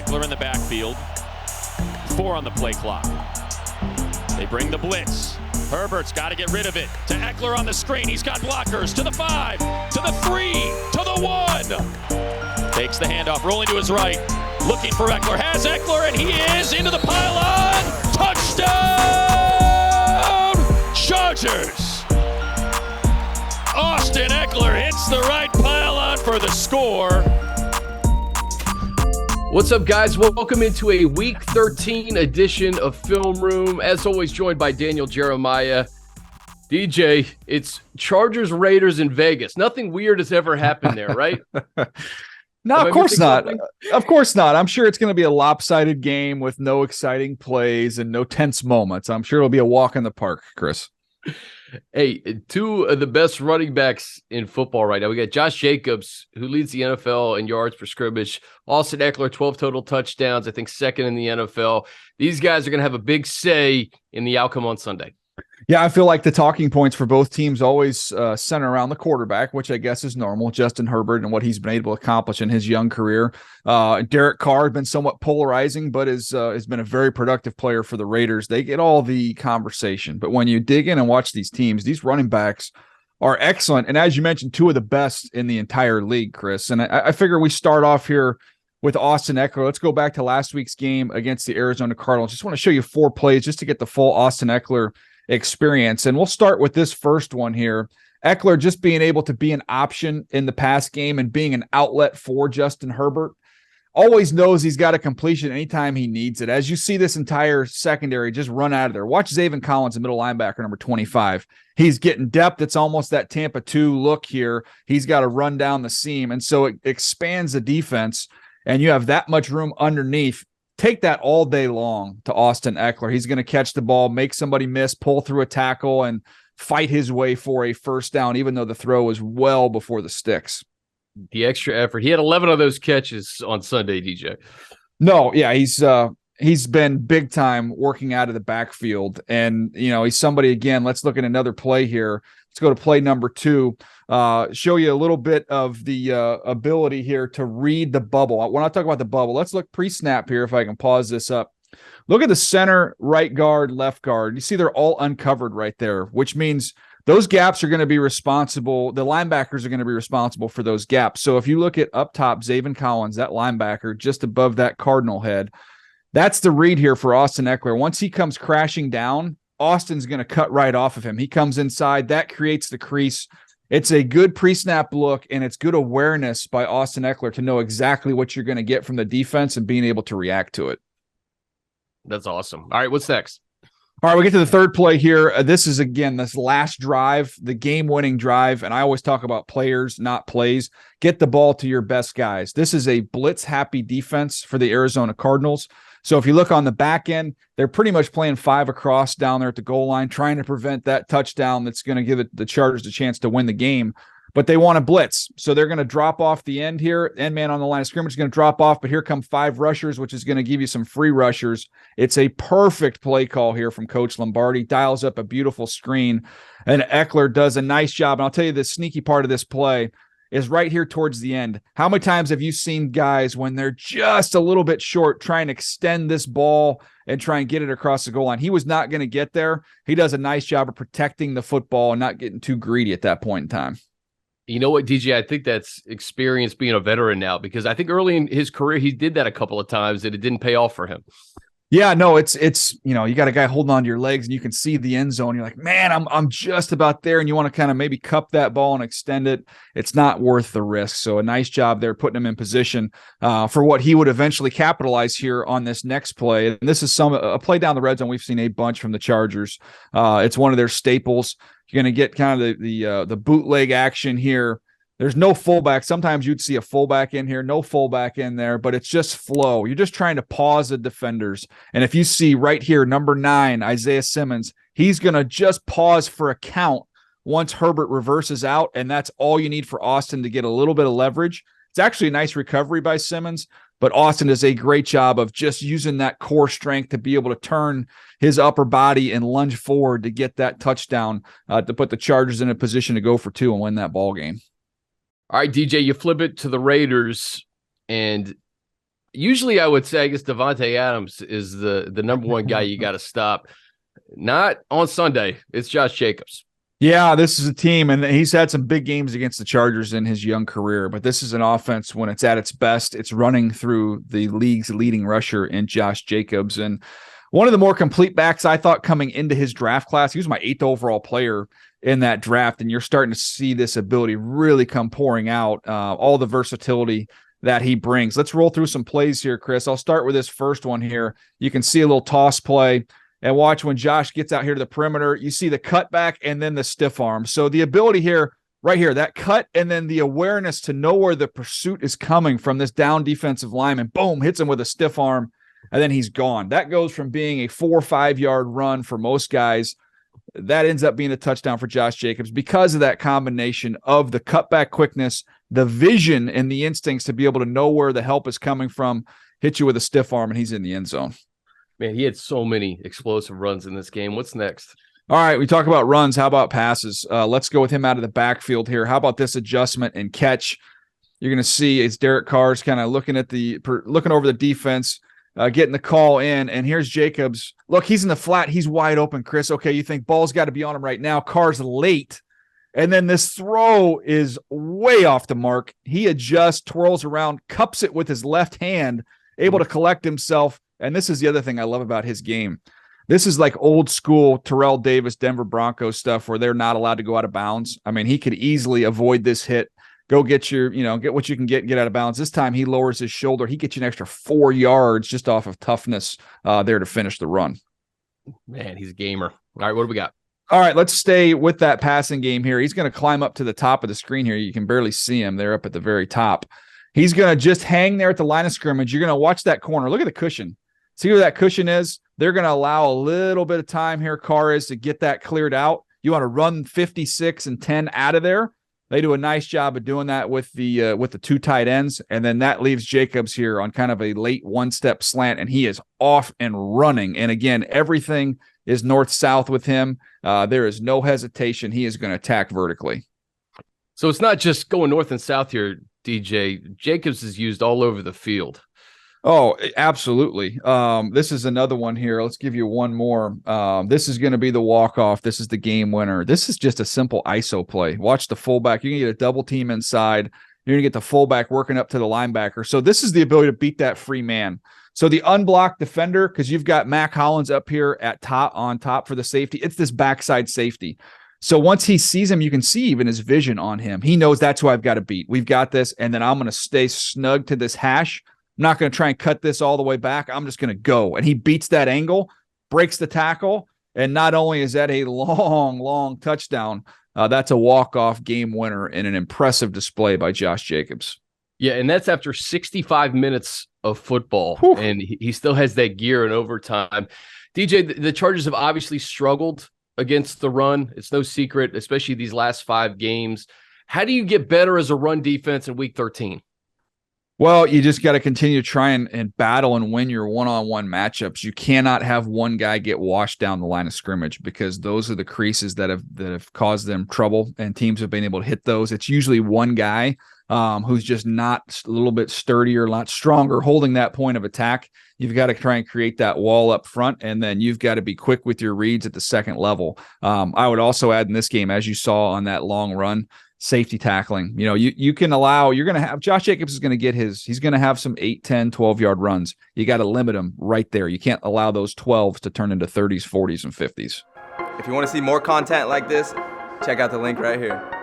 Ekeler in the backfield. 4 on the play clock. They bring the blitz. Herbert's got to get rid of it. To Ekeler on the screen. He's got blockers. To the 5. To the 3. To the 1. Takes the handoff. Rolling to his right. Looking for Ekeler. Has Ekeler, and he is into the pylon. Touchdown! Chargers! Austin Ekeler hits the right pylon for the score. What's up, guys? Welcome into a Week 13 edition of Film Room. As always, joined by Daniel Jeremiah. DJ, it's Chargers Raiders in Vegas. Nothing weird has ever happened there, right? No, of course not. Of course not. I'm sure it's going to be a lopsided game with no exciting plays and no tense moments. I'm sure it'll be a walk in the park, Chris. Hey, 2 of the best running backs in football right now. We got Josh Jacobs, who leads the NFL in yards per scrimmage. Austin Ekeler, 12 total touchdowns, I think second in the NFL. These guys are going to have a big say in the outcome on Sunday. Yeah, I feel like the talking points for both teams always center around the quarterback, which I guess is normal. Justin Herbert and what he's been able to accomplish in his young career. Derek Carr has been somewhat polarizing, but has been a very productive player for the Raiders. They get all the conversation. But when you dig in and watch these teams, these running backs are excellent. And as you mentioned, 2 of the best in the entire league, Chris. And I figure we start off here with Austin Ekeler. Let's go back to last week's game against the Arizona Cardinals. Just want to show you 4 plays just to get the full Austin Ekeler experience. And we'll start with this first one here. Ekeler just being able to be an option in the pass game and being an outlet for Justin Herbert. Always knows he's got a completion anytime he needs it. As you see this entire secondary just run out of there. Watch Zaven Collins, the middle linebacker, number 25. He's getting depth. It's almost that Tampa 2 look here. He's got to run down the seam. And so it expands the defense, and you have that much room underneath. Take that all day long to Austin Ekeler. He's going to catch the ball, make somebody miss, pull through a tackle, and fight his way for a first down, even though the throw was well before the sticks. The extra effort. He had 11 of those catches on Sunday, DJ. No, yeah, he's been big time working out of the backfield. And, he's somebody, again, let's look at another play here. Let's go to play number 2. Show you a little bit of the ability here to read the bubble. When I talk about the bubble, let's look pre-snap here if I can pause this up. Look at the center, right guard, left guard. You see they're all uncovered right there, which means those gaps are going to be responsible. The linebackers are going to be responsible for those gaps. So if you look at up top, Zaven Collins, that linebacker just above that Cardinal head, that's the read here for Austin Ekeler. Once he comes crashing down, Austin's going to cut right off of him. He comes inside. That creates the crease. It's a good pre-snap look, and it's good awareness by Austin Ekeler to know exactly what you're going to get from the defense and being able to react to it. That's awesome. All right, what's next? All right, we get to the third play here. This is, again, this last drive, the game-winning drive, and I always talk about players, not plays. Get the ball to your best guys. This is a blitz-happy defense for the Arizona Cardinals. So if you look on the back end, they're pretty much playing 5 across down there at the goal line, trying to prevent that touchdown that's going to give the Chargers a chance to win the game. But they want to blitz. So they're going to drop off the end here. End man on the line of scrimmage is going to drop off, but here come 5 rushers, which is going to give you some free rushers. It's a perfect play call here from Coach Lombardi. Dials up a beautiful screen, and Ekeler does a nice job. And I'll tell you the sneaky part of this play is right here towards the end. How many times have you seen guys when they're just a little bit short try and extend this ball and try and get it across the goal line? He was not going to get there. He does a nice job of protecting the football and not getting too greedy at that point in time. You know what, DJ? I think that's experience being a veteran now, because I think early in his career, he did that a couple of times and it didn't pay off for him. Yeah, no, it's you got a guy holding on to your legs and you can see the end zone. You're like, man, I'm just about there. And you want to kind of maybe cup that ball and extend it. It's not worth the risk. So a nice job there putting him in position for what he would eventually capitalize here on this next play. And this is a play down the red zone. We've seen a bunch from the Chargers. It's one of their staples. You're going to get kind of the bootleg action here. There's no fullback. Sometimes you'd see a fullback in here, no fullback in there, but it's just flow. You're just trying to pause the defenders. And if you see right here, number 9, Isaiah Simmons, he's going to just pause for a count once Herbert reverses out, and that's all you need for Austin to get a little bit of leverage. It's actually a nice recovery by Simmons, but Austin does a great job of just using that core strength to be able to turn his upper body and lunge forward to get that touchdown to put the Chargers in a position to go for 2 and win that ball game. All right, DJ, you flip it to the Raiders, and Usually I would say, I guess Devontae Adams is the number one guy you got to stop. Not on Sunday. It's Josh Jacobs. Yeah, this is a team, and he's had some big games against the Chargers in his young career, but this is an offense when it's at its best. It's running through the league's leading rusher in Josh Jacobs. And one of the more complete backs I thought coming into his draft class. He was my 8th overall player in that draft, and you're starting to see this ability really come pouring out, all the versatility that he brings. Let's roll through some plays here, Chris. I'll start with this first one here. You can see a little toss play. And watch when Josh gets out here to the perimeter, you see the cutback and then the stiff arm. So the ability here, right here, that cut and then the awareness to know where the pursuit is coming from this down defensive lineman, boom, hits him with a stiff arm, and then he's gone. That goes from being a 4 or 5 yard run for most guys. That ends up being a touchdown for Josh Jacobs because of that combination of the cutback quickness, the vision, and the instincts to be able to know where the help is coming from, hit you with a stiff arm, and he's in the end zone. Man, he had so many explosive runs in this game. What's next? All right, we talk about runs. How about passes? Let's go with him out of the backfield here. How about this adjustment and catch? You're going to see it's Derek Carr's kind of looking over the defense, getting the call in, and here's Jacobs. Look, he's in the flat. He's wide open, Chris. Okay, you think ball's got to be on him right now. Carr's late, and then this throw is way off the mark. He adjusts, twirls around, cups it with his left hand, able to collect himself. And this is the other thing I love about his game. This is like old school Terrell Davis, Denver Broncos stuff where they're not allowed to go out of bounds. I mean, he could easily avoid this hit, go get get what you can get out of bounds. This time he lowers his shoulder. He gets you an extra 4 yards just off of toughness there to finish the run. Man, he's a gamer. All right, what do we got? All right, let's stay with that passing game here. He's going to climb up to the top of the screen here. You can barely see him. They're up at the very top. He's going to just hang there at the line of scrimmage. You're going to watch that corner. Look at the cushion. See where that cushion is? They're going to allow a little bit of time here, Carr is, to get that cleared out. You want to run 56 and 10 out of there. They do a nice job of doing that with the 2 tight ends, and then that leaves Jacobs here on kind of a late one-step slant, and he is off and running. And again, everything is north-south with him. There is no hesitation. He is going to attack vertically. So it's not just going north and south here, DJ. Jacobs is used all over the field. Oh, absolutely. This is another one here. Let's give you one more. This is going to be the walk-off. This is the game winner. This is just a simple ISO play. Watch the fullback. You're going to get a double team inside. You're going to get the fullback working up to the linebacker. So this is the ability to beat that free man. So the unblocked defender, because you've got Mac Hollins up here on top for the safety. It's this backside safety. So once he sees him, you can see even his vision on him. He knows that's who I've got to beat. We've got this, and then I'm going to stay snug to this hash. I'm not going to try and cut this all the way back. I'm just going to go. And he beats that angle, breaks the tackle, and not only is that a long, long touchdown, that's a walk-off game winner and an impressive display by Josh Jacobs. Yeah, and that's after 65 minutes of football, Whew. And he still has that gear in overtime. DJ, the Chargers have obviously struggled against the run. It's no secret, especially these last 5 games. How do you get better as a run defense in Week 13? Well, you just got to continue trying and battle and win your one-on-one matchups. You cannot have one guy get washed down the line of scrimmage because those are the creases that have caused them trouble, and teams have been able to hit those. It's usually one guy who's just not a little bit sturdier, a lot stronger, holding that point of attack. You've got to try and create that wall up front, and then you've got to be quick with your reads at the second level. I would also add in this game, as you saw on that long run, safety tackling. You can allow, you're going to have, Josh Jacobs is going to get he's going to have some 8, 10, 12-yard runs. You got to limit him right there. You can't allow those 12s to turn into 30s, 40s, and 50s. If you want to see more content like this, check out the link right here.